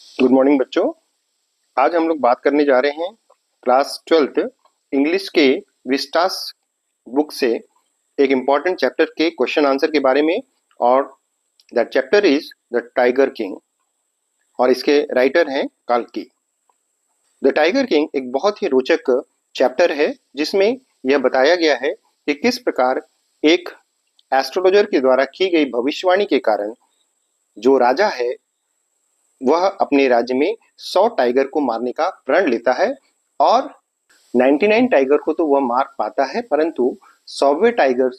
Good morning बच्चों। आज हम लोग बात करने जा रहे हैं क्लास 12th इंग्लिश के विस्टास बुक से एक इम्पॉर्टेंट चैप्टर के क्वेश्चन आंसर के बारे में। और that chapter is the tiger king और इसके राइटर हैं काल्की। द टाइगर किंग एक बहुत ही रोचक चैप्टर है जिसमें यह बताया गया है कि किस प्रकार एक एस्ट्रोलॉजर के द्वारा की गई भविष्यवाणी के कारण जो राजा है वह अपने राज्य में 100 टाइगर को मारने का प्रण लेता है और 99 टाइगर को तो वह मार पाता है, परंतु 100वें टाइगर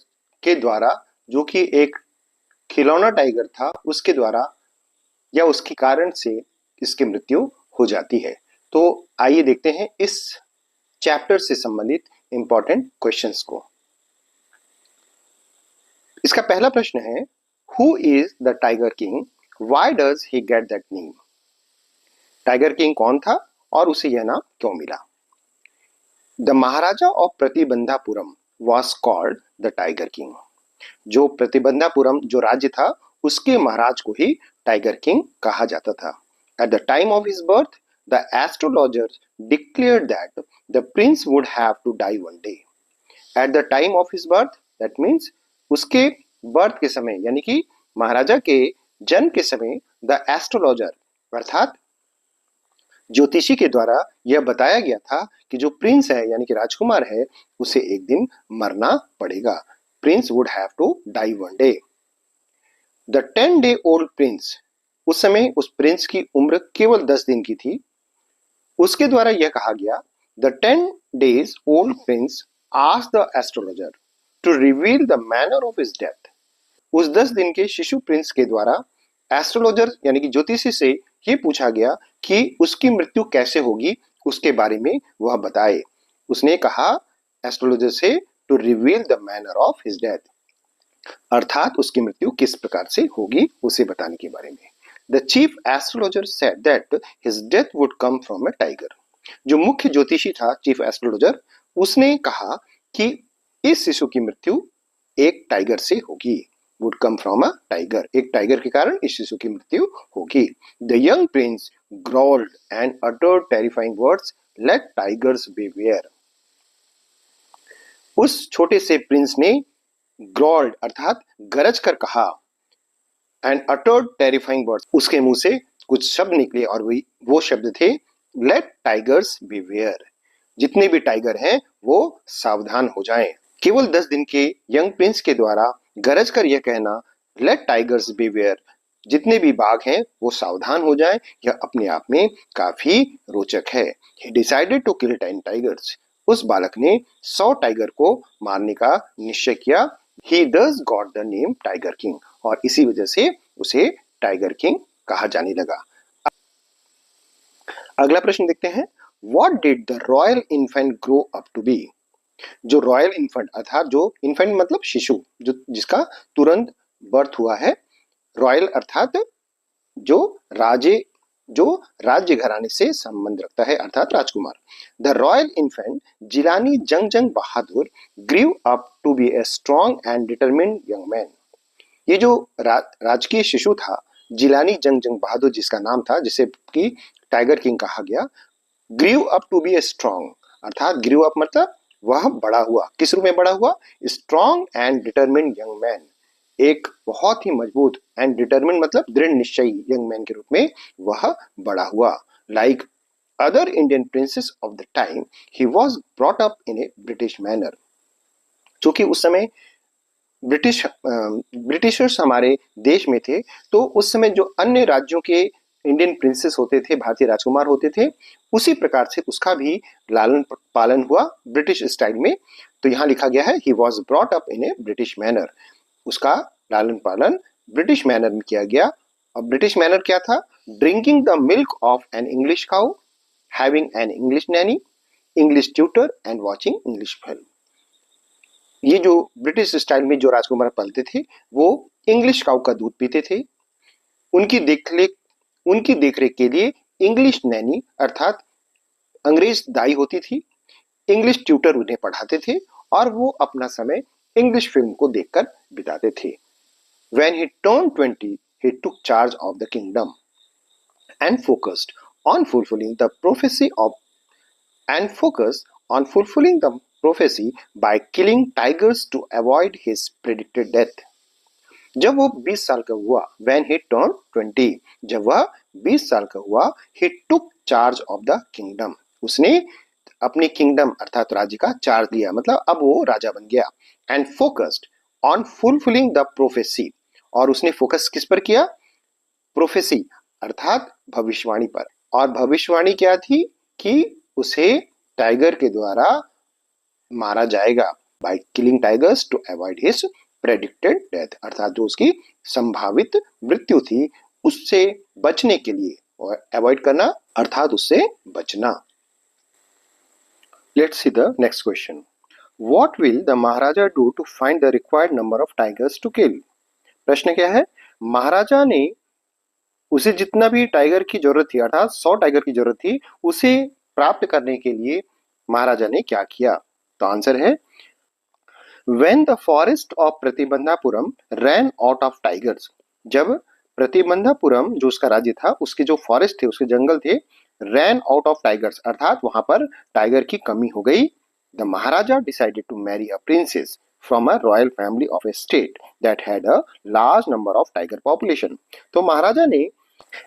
के द्वारा, जो कि एक खिलौना टाइगर था, उसके द्वारा या उसके कारण से इसकी मृत्यु हो जाती है। तो आइए देखते हैं इस चैप्टर से संबंधित इंपॉर्टेंट क्वेश्चंस को। इसका पहला प्रश्न है, who is the tiger king, why does he get that name. Tiger king कौन था और उसे यह नाम क्यों मिला। The Maharaja of Pratibandapuram was called the tiger king. जो प्रतिबंधापुरम जो राज्य था उसके महाराज को ही टाइगर किंग कहा जाता था। At the time of his birth the astrologer declared that the prince would have to die one day. At the time of his birth that means उसके बर्थ के समय, यानी कि महाराजा के जन्म के समय, द एस्ट्रोलॉजर अर्थात ज्योतिषी के द्वारा यह बताया गया था कि जो प्रिंस है यानी कि राजकुमार है उसे एक दिन मरना पड़ेगा। Prince would have to die one day. The 10-day old prince, उस समय उस प्रिंस की उम्र केवल 10 दिन की थी। उसके द्वारा यह कहा गया, the 10 days old prince asked the astrologer to reveal the manner of his death. उस 10 दिन के शिशु प्रिंस के द्वारा एस्ट्रोलॉजर यानी कि ज्योतिषी से ये पूछा गया कि उसकी मृत्यु कैसे होगी, उसके बारे में वह बताए। उसने कहा एस्ट्रोलॉजर से to reveal the manner of his death, अर्थात उसकी मृत्यु किस प्रकार से होगी उसे बताने के बारे में। The chief astrologer said that his death would come from a tiger. जो मुख्य ज्योतिषी था, चीफ एस्ट्रोलॉजर, उसने कहा कि इस शिशु की मृत्यु एक टाइगर से होगी। would come from a tiger, एक टाइगर के कारण इस शिशु की मृत्यु होगी। The young prince growled and uttered terrifying words, let tigers beware। उस छोटे से प्रिंस ने ग्रॉल्ड अर्थात गरज कर कहा, and uttered terrifying words, उसके मुंह से कुछ शब्द निकले और वो शब्द थे let tigers beware, जितने भी टाइगर हैं वो सावधान हो जाएं। केवल 10 दिन के यंग प्रिंस के द्वारा गरज कर यह कहना लेट टाइगर्स बीवेयर, जितने भी बाघ हैं वो सावधान हो जाएं, यह अपने आप में काफी रोचक है। He decided to kill 10 tigers. उस बालक ने 100 टाइगर को मारने का निश्चय किया। ही दस got the name tiger king, और इसी वजह से उसे टाइगर किंग कहा जाने लगा। अगला प्रश्न देखते हैं, what did the royal infant grow up to be. जो रॉयल इन्फेंट अर्थात जो इन्फेंट मतलब शिशु जो जिसका तुरंत बर्थ हुआ है, रॉयल अर्थात जो राज्य घराने से संबंध रखता है अर्थात राजकुमार। The royal infant Jilani Jung Bahadur grew up to be a strong and determined young man. ये जो राजकीय शिशु था जिलानी जंग बहादुर, जिसका नाम था, जिसे कि टाइगर किंग कहा गया। Grew up to be a strong अर्थात ग्रीव अप मतलब वह बड़ा हुआ। किस रूप में बड़ा हुआ? Strong and determined young man, एक बहुत ही मजबूत एंड डिटरमिन्ड मतलब दृढ़ निश्चयी यंग मैन के रूप में वह बड़ा हुआ। Like other Indian princess of the time he was brought up in A British manner. चूंकि उस समय ब्रिटिशर्स हमारे देश में थे, तो उस समय जो अन्य राज्यों के इंडियन प्रिंसेस होते थे, भारतीय राजकुमार होते थे, उसी प्रकार से उसका भी लालन पालन हुआ ब्रिटिश स्टाइल में। तो यहाँ लिखा गया है he was brought up in A British manner, उसका लालन पालन ब्रिटिश मैनर में किया गया। और ब्रिटिश मैनर क्या था? Drinking the milk of an English cow, having an English Naini, English tutor and watching English film. ये जो ब्रिटिश स्टाइल में जो राजकुमार पलते थे वो इंग्लिश काउ का दूध पीते थे। उनकी देखरेख के लिए इंग्लिश नैनी अर्थात अंग्रेज दाई होती थी, इंग्लिश ट्यूटर उन्हें पढ़ाते थे और वो अपना समय इंग्लिश फिल्म को देखकर बिताते थे। When he turned 20, he took charge of the kingdom and focused on fulfilling the prophecy of and focused on fulfilling the prophecy by killing tigers to avoid his predicted death. जब वो 20 साल का हुआ, when he turned 20, जब वह 20 साल का हुआ, he took charge of the kingdom. उसने अपनी किंगडम अर्थात राज्य का चार्ज लिया, मतलब अब वो राजा बन गया. And focused on fulfilling the prophecy, और उसने फोकस किस पर किया? प्रोफेसी अर्थात भविष्यवाणी पर. और भविष्यवाणी क्या थी? कि उसे टाइगर के द्वारा मारा जाएगा. By killing tigers to avoid his predicted death, अर्थात जो उसकी संभावित मृत्यु थी उससे बचने के लिए, और अवॉइड करना अर्थात उससे बचना. Let's see the next question. What will the Maharaja do to find the required number of tigers to kill? प्रश्न क्या है? महाराजा ने उसे जितना भी टाइगर की जरूरत थी, अर्थात 100 टाइगर की जरूरत थी, उसे प्राप्त करने के लिए महाराजा ने क्या किया? तो आंसर है, When the forest of प्रतिबंधापुरम ran out of tigers, जब प्रतिबंधापुरम जो उसका राज्य था, उसके जो फॉरेस्ट थे, उसके जंगल थे, ran out of tigers अर्थात वहां पर टाइगर की कमी हो गई. The Maharaja decided to marry a princess from a royal family of a state that had a large number of tiger population. तो महाराजा ने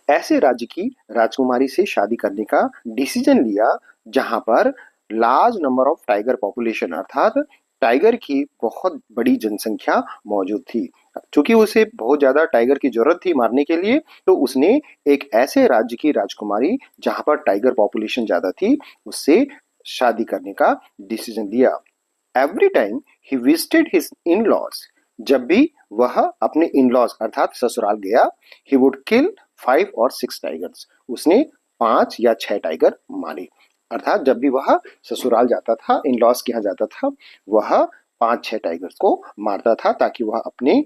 ऐसे राज्य की राजकुमारी से शादी करने का डिसीजन लिया जहां पर large number of tiger population अर्थात टाइगर की बहुत बड़ी जनसंख्या मौजूद थी. चूंकि उसे बहुत ज्यादा टाइगर की जरूरत थी मारने के लिए, तो उसने एक ऐसे राज्य की राजकुमारी जहां पर टाइगर पॉपुलेशन ज्यादा थी उससे शादी करने का डिसीजन लिया. Every time he visited his in laws, जब भी वह अपने इन लॉज अर्थात ससुराल गया, ही वुड किल 5 और 6 टाइगर्स, उसने 5 या 6 टाइगर मारे. अर्थात जब भी वह ससुराल जाता था, इन लॉज के यहाँ जाता था, वह 5-6 टाइगर्स को मारता था ताकि वह अपने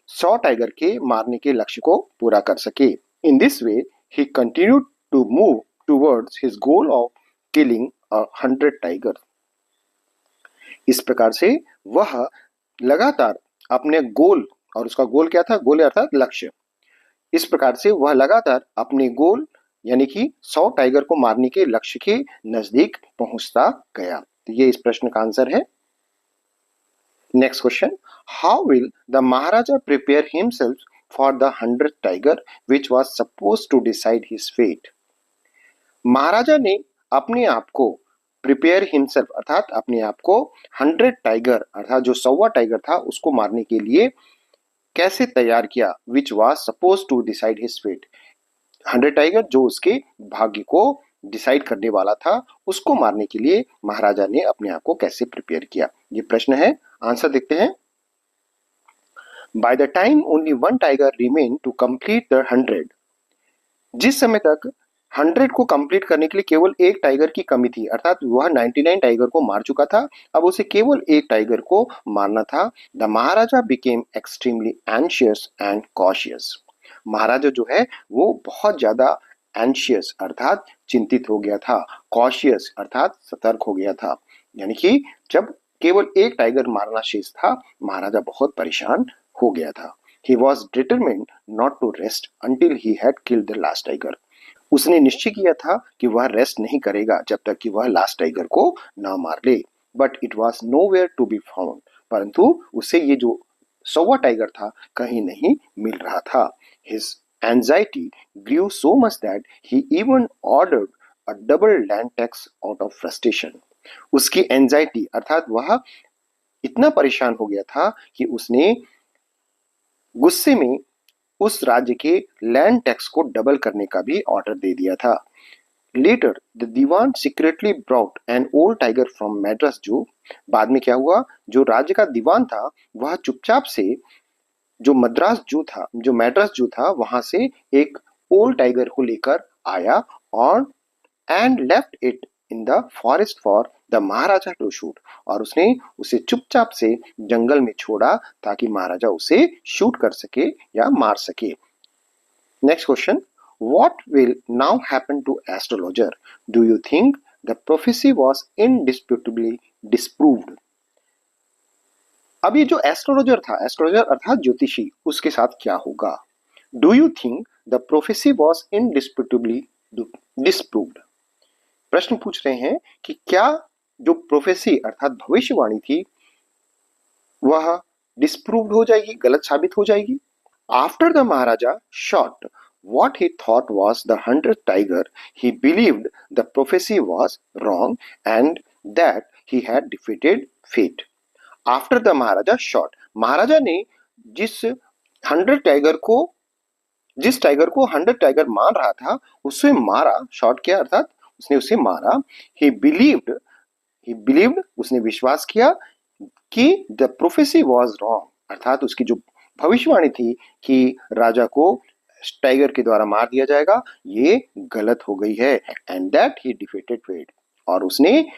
100 टाइगर के मारने के लक्ष्य को पूरा कर सके. In this way he continued to move towards his goal of killing 100 tiger. इस प्रकार से वह लगातार अपने गोल, और उसका गोल क्या था? गोल अर्थात लक्ष्य. इस प्रकार से वह लगातार अपने गोल यानी कि 100 टाइगर को मारने के लक्ष्य के नजदीक पहुंचता गया. तो ये इस प्रश्न का आंसर है. Next question. How will the Maharaja prepare himself for the 100th tiger which was supposed to decide his fate? Maharaja ने अपने आप को प्रिपेयर हिमसेल्फ अर्थात अपने आप को 100 टाइगर अर्थात जो 100वां टाइगर था उसको मारने के लिए कैसे तैयार किया? Which was suppose to decide his fate, 100 tiger जो उसके भाग्य को डिसाइड करने वाला था, उसको मारने के लिए महाराजा ने अपने आप को कैसे प्रिपेयर किया? ये प्रश्न है. आंसर देखते हैं. By the time only 1 tiger remain to complete the 100, जिस समय तक 100 को कंप्लीट करने के लिए केवल एक टाइगर की कमी थी, अर्थात वह 99 टाइगर को मार चुका था, अब उसे केवल एक टाइगर को मारना था. The Maharaja became extremely anxious and cautious. Maharaja जो है वो बहुत ज्यादा एंशियस अर्थात चिंतित हो गया था, कॉशियस अर्थात सतर्क हो गया था. यानी कि जब केवल एक टाइगर मारना शेष था, महाराजा बहुत परेशान हो गया था. He was determined not to rest until he had killed the last tiger. उसने निश्चय किया था कि वह रेस्ट नहीं करेगा जब तक कि वह लास्ट टाइगर को ना मार ले. But it was nowhere to be found. परंतु उसे ये जो 100वां टाइगर था कहीं नहीं मिल रहा था. His anxiety grew so much that he even ordered a double land tax out of frustration. उसकी एंजाइटी अर्थात वह इतना परेशान हो गया था कि उसने गुस्से में उस राज्य के लैंड टैक्स को डबल करने का भी ऑर्डर दे दिया था. Later the dewan secretly brought an old tiger from Madras zoo. बाद में क्या हुआ? जो राज्य का दीवान था वह चुपचाप से जो मैड्रास जू था वहां से एक ओल्ड टाइगर को लेकर आया और and left it in the forest for the maharaja to shoot. और उसने उसे चुपचाप से जंगल में छोड़ा ताकि महाराजा उसे शूट कर सके या मार सके. Next question. What will now happen to astrologer? Do you think the prophecy was indisputably disproved? अब ये जो एस्ट्रोलॉजर था, एस्ट्रोलॉजर अर्थात ज्योतिषी, उसके साथ क्या होगा? Do you think the prophecy was indisputably disproved. प्रश्न पूछ रहे हैं कि क्या जो प्रोफेसी अर्थात भविष्यवाणी थी वह डिस्प्रूव्ड हो जाएगी, गलत साबित हो जाएगी। After the Maharaja shot what he thought was the 100th tiger, he believed the prophecy was wrong and that he had defeated fate. After the Maharaja shot, महाराजा ने जिस 100 टाइगर को जिस टाइगर को 100 टाइगर मान रहा था उसे मारा, शॉट किया अर्थात उसने उसे मारा। he believed उसने विश्वास किया कि the prophecy was wrong अर्थात उसकी जो भविष्यवाणी थी कि राजा को टाइगर के द्वारा मार दिया जाएगा ये गलत हो गई है। And that he defeated fate और उसने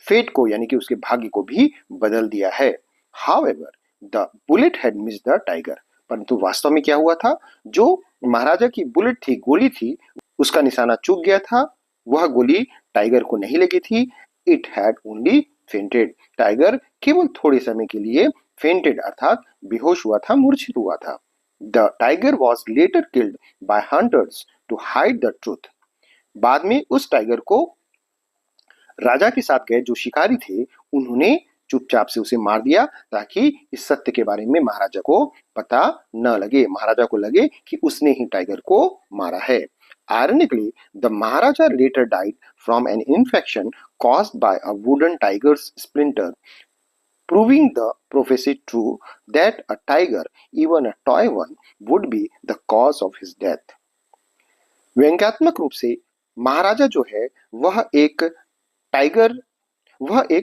फेट को यानी कि उसके भाग्य को भी बदल दिया है। However the bullet had missed the tiger, परंतु वास्तव में क्या हुआ था, जो महाराजा की बुलेट थी, गोली थी, उसका निशाना चूक गया था। वह गोली टाइगर को नहीं लगी थी। It had only fainted, tiger केवल थोड़े समय के लिए फेंटेड अर्थात बेहोश हुआ था, मूर्छित हुआ था। The tiger was later killed by hunters to hide the truth. बाद में उस टाइगर को राजा के साथ गए जो शिकारी थे उन्होंने चुपचाप से उसे मार दिया ताकि इस सत्य के बारे में महाराजा को पता न लगे, महाराजा को लगे कि उसने ही टाइगर को मारा है। Ironically, the Maharaja later died from an infection caused by a wooden tiger's splinter, proving the prophecy true that a tiger, even a toy one, would be the cause of his death. व्यंग्यात्मक रूप से महाराजा जो है वह एक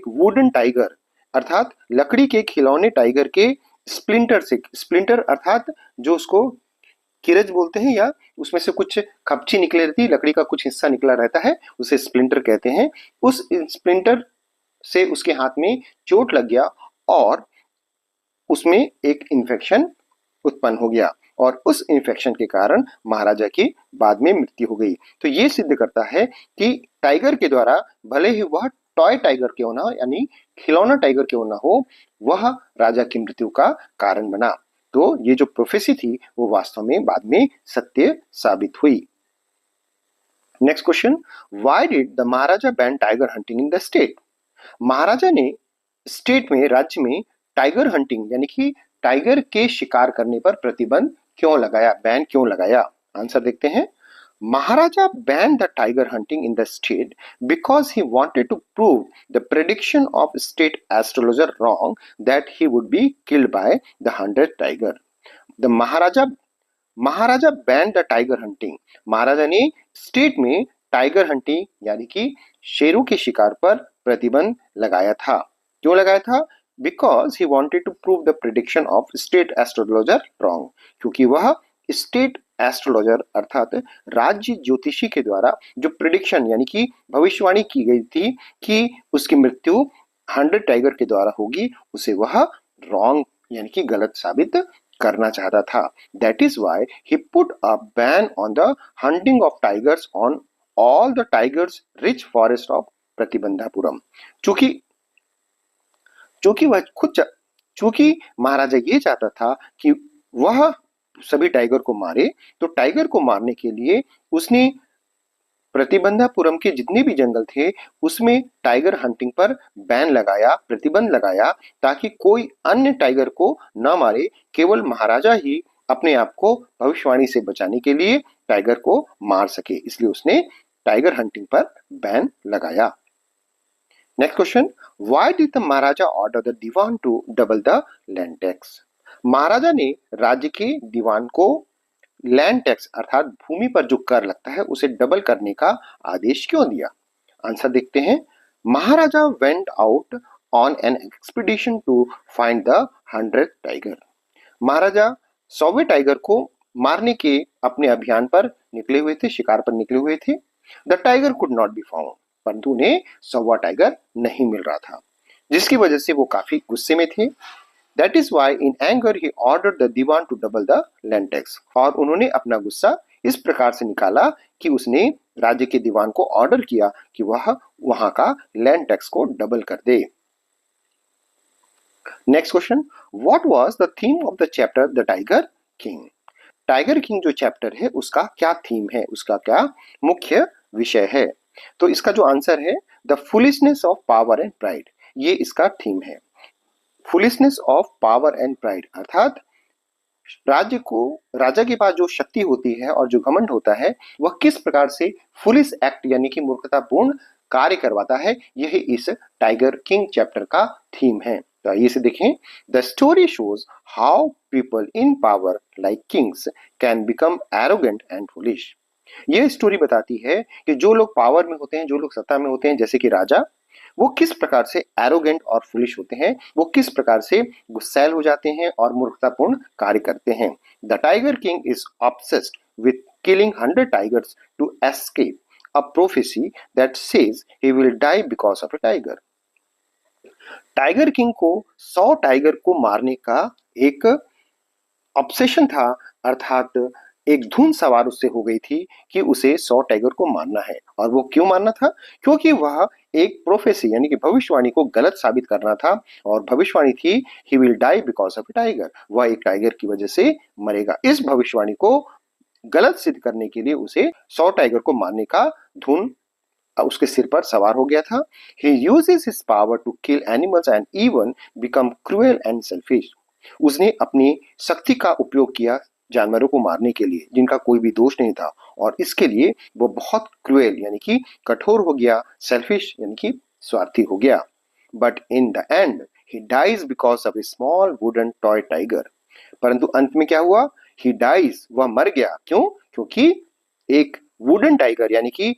wooden tiger अर्थात लकड़ी के खिलौने टाइगर के स्प्लिंटर अर्थात जो उसको किरज बोलते हैं या उसमें से कुछ खपची निकले रहती है, लकड़ी का कुछ हिस्सा निकला रहता है, उसे स्प्लिंटर कहते हैं। उस स्प्लिंटर से उसके हाथ में चोट लग गया और उसमें एक इन्फेक्शन उत्पन्न हो गया और उस इन्फेक्शन के कारण महाराजा की बाद में मृत्यु हो गई। तो ये सिद्ध करता है कि टाइगर के द्वारा भले ही वह टॉय टाइगर क्यों ना यानी खिलौना टाइगर क्यों ना हो, वह राजा की मृत्यु का कारण बना। तो ये जो प्रोफेसी थी वो वास्तव में बाद में सत्य साबित हुई। Next question, why did the Maharaja ban tiger hunting in the state? Maharaja ने स्टेट में, राज्य में टाइगर हंटिंग यानी कि टाइगर के शिकार करने पर प्रतिबंध क्यों लगाया, बैन क्यों लगाया? आंसर देखते हैं। Maharaja ban the tiger hunting in the state because he wanted to prove the prediction of state astrologer wrong that he would be killed by the 100 tiger. The Maharaja ban the tiger hunting, Maharaja ने state में tiger hunting यानी कि शेरों के शिकार पर प्रतिबंध लगाया था। क्यों लगाया था? Because he wanted to prove the prediction of state astrologer wrong, क्योंकि वह स्टेट एस्ट्रोलॉजर अर्थात राज्य ज्योतिषी के द्वारा जो प्रिडिक्शन यानी कि भविष्यवाणी की गई थी कि उसकी मृत्यु 100 टाइगर के द्वारा होगी, उसे वह रॉन्ग यानी कि गलत साबित करना चाहता था। That is why he put a ban on the hunting of tigers on all the tigers rich forest of Pratibandapuram. चूंकि महाराजा ये चाहता था कि वह सभी टाइगर को मारे, तो टाइगर को मारने के लिए उसने प्रतिबंधापुरम के जितने भी जंगल थे उसमें टाइगर हंटिंग पर बैन लगाया, प्रतिबंध लगाया, ताकि कोई अन्य टाइगर को न मारे, केवल महाराजा ही अपने आप को भविष्यवाणी से बचाने के लिए टाइगर को मार सके, इसलिए उसने टाइगर हंटिंग पर बैन लगाया। Next question, why did the Maharaja order the dewan to double the land tax? Maharaja ने राज्य के दीवान को लैंड टैक्स अर्थात भूमि पर जो कर लगता है उसे डबल करने का आदेश क्यों दिया? आंसर देखते हैं। Maharaja went out on an expedition to find the 100th tiger. Maharaja 100वें टाइगर को मारने के अपने अभियान पर निकले हुए थे, शिकार पर निकले हुए थे। The tiger could not be found, परंतु उन्हें 100वां टाइगर नहीं मिल रहा था, जिसकी वजह से वो काफी गुस्से में थे। That is why in anger he ordered the Diwan to double the land tax। और उन्होंने अपना गुस्सा इस प्रकार से निकाला कि उसने राज्य के दीवान को ऑर्डर किया कि वह वहां का लैंड टैक्स को डबल कर दे। Next question, what was the theme of the chapter the tiger king? Tiger king जो चैप्टर है उसका क्या थीम है, उसका क्या मुख्य विषय है। तो इसका जो आंसर है the foolishness of power and pride, ये इसका थीम है। Foolishness of power and pride अर्थात राजा के पास जो शक्ति होती है और जो घमंड होता है वह किस प्रकार से फुलिश एक्ट यानी कि मूर्खतापूर्ण कार्य करवाता है, यही इस टाइगर किंग चैप्टर का थीम है। तो आइए इसे देखें। The story shows how people in power like Kings can become arrogant and foolish. यह स्टोरी बताती है कि जो लोग पावर में होते हैं, जो लोग सत्ता में होते हैं, जैसे कि राजा, वो किस प्रकार से एरोगेंट और फुलिश होते हैं, वो किस प्रकार से गुस्सैल हो जाते हैं और मूर्खतापूर्ण कार्य करते हैं। The tiger king is obsessed with killing 100 tigers to escape a prophecy that says he will die because of a tiger. Tiger king को 100 टाइगर को मारने का एक ऑब्सेशन था, अर्थात एक धुन सवार उससे हो गई थी कि उसे 100 टाइगर को मारना है। और वो क्यों मारना था? क्योंकि वह एक प्रोफेसी यानी कि भविष्यवाणी को गलत साबित करना था, और भविष्यवाणी थी he will die because of a tiger, वह एक टाइगर की वजह से मरेगा। इस भविष्यवाणी को गलत सिद्ध करने के लिए उसे 100 टाइगर को मारने का धुन उसके सिर पर सवार हो गया था। He uses his power to kill animals and even become cruel and selfish. उसने अपनी शक्ति का उपयोग किया जानवरों को मारने के लिए जिनका कोई भी दोष नहीं था, और इसके लिए वो बहुत क्रूएल यानी कि कठोर हो गया, सेल्फिश यानी कि स्वार्थी हो गया। But in the end he dies because of a small wooden toy tiger. परंतु अंत में क्या हुआ? ही डाइज, वह मर गया। क्यों? क्योंकि एक वुडन टाइगर यानी कि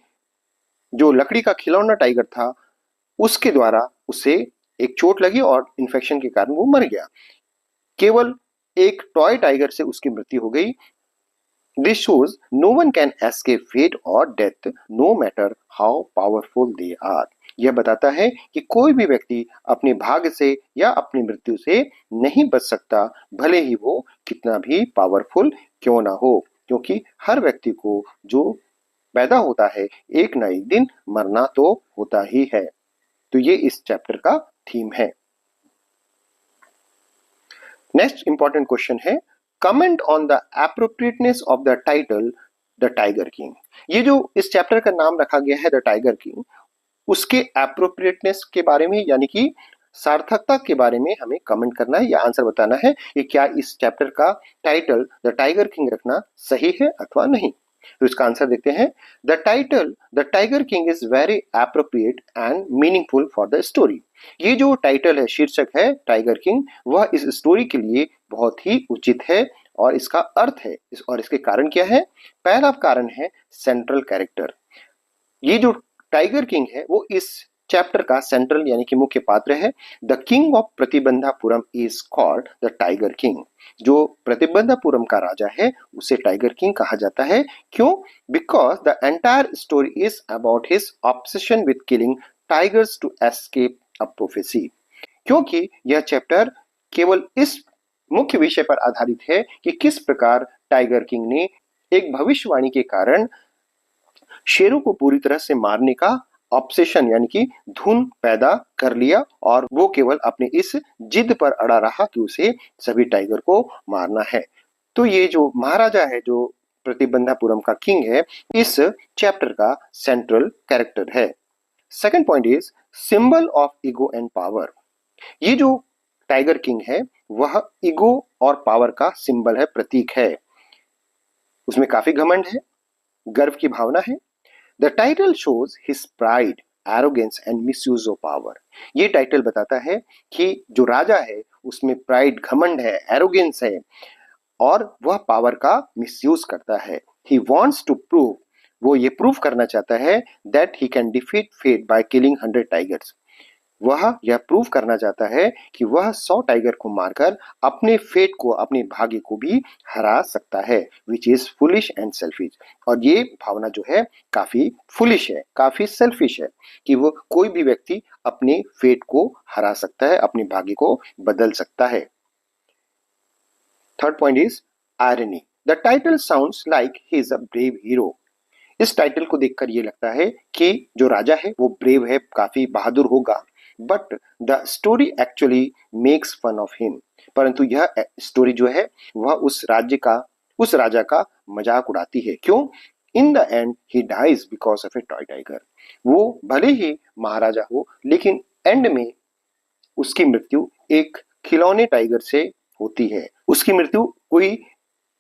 जो लकड़ी का खिलौना टाइगर था उसके द्वारा उसे एक चोट लगी और इन्फेक्शन के कारण वो मर गया। केवल एक टॉय टाइगर से उसकी मृत्यु हो गई। This shows no one can escape fate और death no matter how powerful they are. यह बताता है कि कोई भी व्यक्ति अपने भाग्य से या अपनी मृत्यु से नहीं बच सकता, भले ही वो कितना भी पावरफुल क्यों ना हो, क्योंकि हर व्यक्ति को जो पैदा होता है एक ना एक दिन मरना तो होता ही है। तो ये इस चैप्टर का थीम है। नेक्स्ट इंपॉर्टेंट क्वेश्चन है comment on the appropriateness of the title the tiger king. ये जो इस चैप्टर का नाम रखा गया है द टाइगर किंग, उसके एप्रोप्रिएटनेस के बारे में यानी कि सार्थकता के बारे में हमें कमेंट करना है या आंसर बताना है कि क्या इस चैप्टर का टाइटल द टाइगर किंग रखना सही है अथवा नहीं। तो इसका आंसर देखते हैं। The title the tiger king is very appropriate and meaningful for the story. ये जो टाइटल है, शीर्षक है टाइगर किंग, वह इस स्टोरी के लिए बहुत ही उचित है और इसका अर्थ है और इसके कारण क्या है? पहला कारण है सेंट्रल कैरेक्टर। ये जो टाइगर किंग है वो इस चैप्टर का सेंट्रल यानी कि मुख्य पात्र है। The king of Pratibandapuram is called the tiger king. जो प्रतिबंधापुरम का राजा है उसे टाइगर किंग कहा जाता है। क्यों? Because the entire story is about his obsession with killing tigers to escape a prophecy. क्योंकि यह चैप्टर केवल इस मुख्य विषय पर आधारित है कि किस प्रकार टाइगर किंग ने एक भविष्यवाणी के कारण शेरों को पूरी तरह से मारने का ऑब्सेशन यानी कि धुन पैदा कर लिया, और वो केवल अपने इस जिद पर अड़ा रहा कि उसे सभी टाइगर को मारना है। तो ये जो महाराजा है, जो प्रतिबंधापुरम का किंग है, इस चैप्टर का सेंट्रल कैरेक्टर है। Second point is symbol of ego and power. ये जो टाइगर किंग है वह ईगो और पावर का सिंबल है, प्रतीक है। उसमें काफी घमंड है, गर्व की भावना है। The title shows his pride, arrogance and misuse of power. ये टाइटल बताता है कि जो राजा है उसमें प्राइड, घमंड है, एरोगेंस है और वह पावर का मिसयूज करता है। He wants to prove, वो ये प्रूव करना चाहता है that he can defeat fate by killing 100 tigers. वह यह प्रूव करना चाहता है कि वह 100 टाइगर को मारकर अपने फेट को, अपने भाग्य को भी हरा सकता है, which is foolish and selfish. और ये भावना जो है काफी फुलिश है, काफी सेल्फिश है कि वो कोई भी व्यक्ति अपने फेट को हरा सकता है, अपने भाग्य को बदल सकता है। Third point is irony. The title sounds like he is a brave hero. इस टाइटल को देखकर ये लगता है कि जो राजा है वो ब्रेव है, काफी बहादुर होगा, but the story actually makes fun of him. परंतु यह स्टोरी जो है वह उस राज्य का उस राजा का मजाक उड़ाती है। क्यों? In the end he dies because of a toy tiger. वो भले ही महाराजा हो, लेकिन एंड में उसकी मृत्यु एक खिलौने टाइगर से होती है। उसकी मृत्यु कोई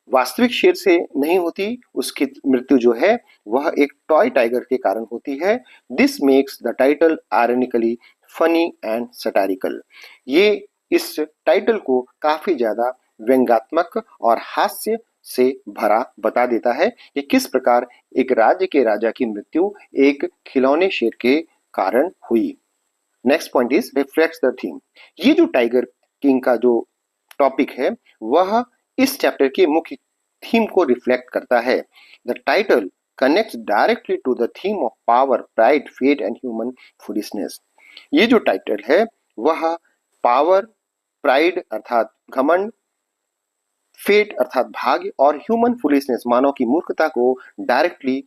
वास्तविक शेर से नहीं होती, उसकी मृत्यु जो है वह एक टॉय टाइगर के कारण होती है। This makes the title ironically funny and satirical. ये इस टाइटल को काफी ज्यादा व्यंग्यात्मक और हास्य से भरा बता देता है कि किस प्रकार एक राज्य के राजा की मृत्यु एक खिलौने शेर के कारण हुई। Next point is reflects the theme. ये जो टाइगर किंग का जो टॉपिक है वह इस चैप्टर के मुख्य थीम को रिफ्लेक्ट करता है। The title connects directly to the theme of power, pride, fate and human foolishness. ये जो टाइटल है वह पावर, प्राइड अर्थात घमंड, फेट अर्थात भाग्य और ह्यूमन फुलिशनेस मानव की मूर्खता को डायरेक्टली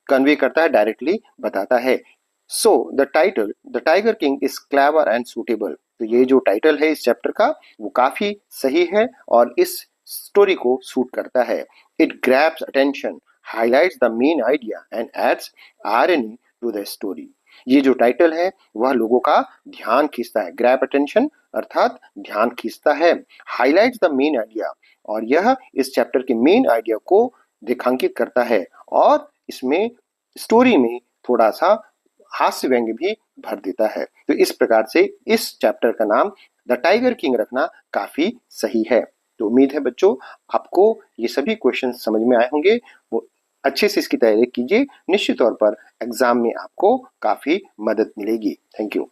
कन्वे करता है, डायरेक्टली बताता है। So the title the tiger king is clever and suitable. तो ये जो टाइटल है इस चैप्टर का वो काफी सही है और इस स्टोरी को सूट करता है। It grabs attention, highlights the main idea and adds irony to the story. ये जो टाइटल है वह लोगों का ध्यान खींचता है। ग्रैब अटेंशन अर्थात ध्यान खींचता है। हाईलाइट्स द मेन आइडिया, और यह इस चैप्टर के मेन आइडिया को रेखांकित करता है और इसमें स्टोरी में थोड़ा सा हास्य व्यंग्य भी भर देता है। तो इस प्रकार से इस चैप्टर का नाम द टाइगर किंग रखना काफी सही है। तो उम्मीद है बच्चों आपको ये सभी क्वेश्चन समझ में आए होंगे। वो अच्छे से इसकी तैयारी कीजिए, निश्चित तौर पर एग्जाम में आपको काफी मदद मिलेगी। Thank you.